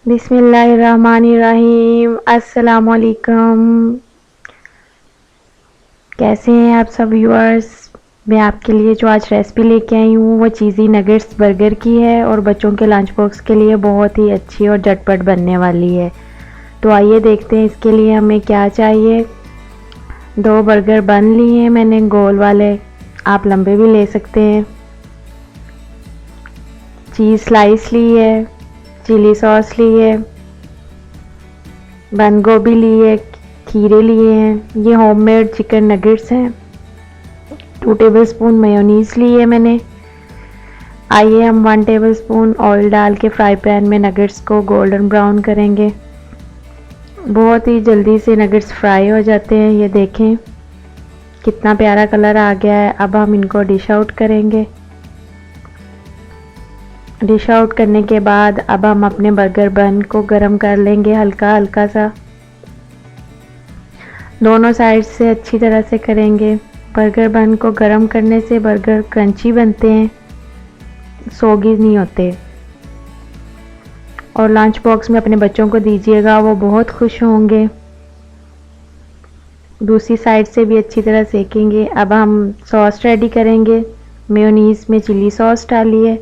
बिस्मिल्लाहिर्रहमानिर्रहीम। अस्सलामुअलैकुम। कैसे हैं आप सब व्यूअर्स। मैं आपके लिए जो आज रेसिपी लेके आई हूँ वो चीज़ी नगेट्स बर्गर की है और बच्चों के लंच बॉक्स के लिए बहुत ही अच्छी और झटपट बनने वाली है। तो आइए देखते हैं इसके लिए हमें क्या चाहिए। 2 बर्गर बन लिए हैं मैंने, गोल वाले, आप लंबे भी ले सकते हैं। चीज़ स्लाइस ली है, चिली सॉस ली है, बंद गोभी ली है, खीरे लिए हैं, ये होममेड चिकन नगेट्स हैं। 2 टेबलस्पून मेयोनीज़ ली है मैंने। आइए हम 1 टेबलस्पून ऑयल डाल के फ्राई पैन में नगेट्स को गोल्डन ब्राउन करेंगे। बहुत ही जल्दी से नगेट्स फ्राई हो जाते हैं। ये देखें कितना प्यारा कलर आ गया है। अब हम इनको डिश आउट करेंगे। डिश आउट करने के बाद अब हम अपने बर्गर बन को गरम कर लेंगे हल्का हल्का सा। दोनों साइड से अच्छी तरह से करेंगे। बर्गर बन को गरम करने से बर्गर क्रंची बनते हैं, सोगी नहीं होते। और लंच बॉक्स में अपने बच्चों को दीजिएगा, वो बहुत खुश होंगे। दूसरी साइड से भी अच्छी तरह सेकेंगे। अब हम सॉस रेडी करेंगे। मेयोनीज़ में चिली सॉस डालिए,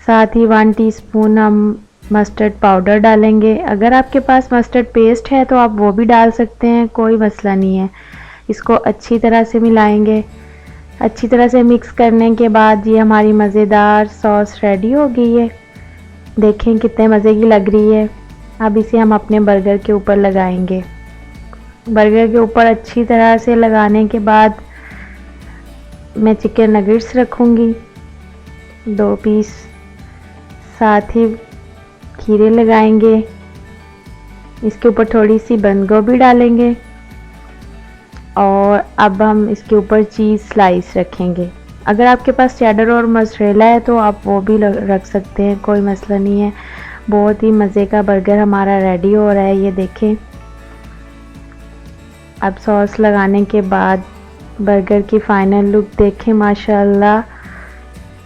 साथ ही 1 टीस्पून हम मस्टर्ड पाउडर डालेंगे। अगर आपके पास मस्टर्ड पेस्ट है तो आप वो भी डाल सकते हैं, कोई मसला नहीं है। इसको अच्छी तरह से मिलाएंगे। अच्छी तरह से मिक्स करने के बाद ये हमारी मज़ेदार सॉस रेडी हो गई है। देखें कितने मज़े की लग रही है। अब इसे हम अपने बर्गर के ऊपर लगाएंगे। बर्गर के ऊपर अच्छी तरह से लगाने के बाद मैं चिकन नगेट्स रखूँगी 2 पीस, साथ ही खीरे लगाएंगे। इसके ऊपर थोड़ी सी बंद गोभी डालेंगे और अब हम इसके ऊपर चीज़ स्लाइस रखेंगे। अगर आपके पास चेडर और मोज़रेला है तो आप वो भी रख सकते हैं, कोई मसला नहीं है। बहुत ही मज़े का बर्गर हमारा रेडी हो रहा है। ये देखें, अब सॉस लगाने के बाद बर्गर की फ़ाइनल लुक देखें। माशाल्लाह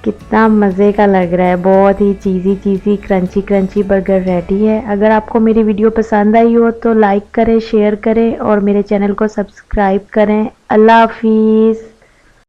कितना मज़े का लग रहा है। बहुत ही चीज़ी क्रंची क्रंची बर्गर रेडी है। अगर आपको मेरी वीडियो पसंद आई हो तो लाइक करें, शेयर करें और मेरे चैनल को सब्सक्राइब करें। अल्लाह हाफिज़।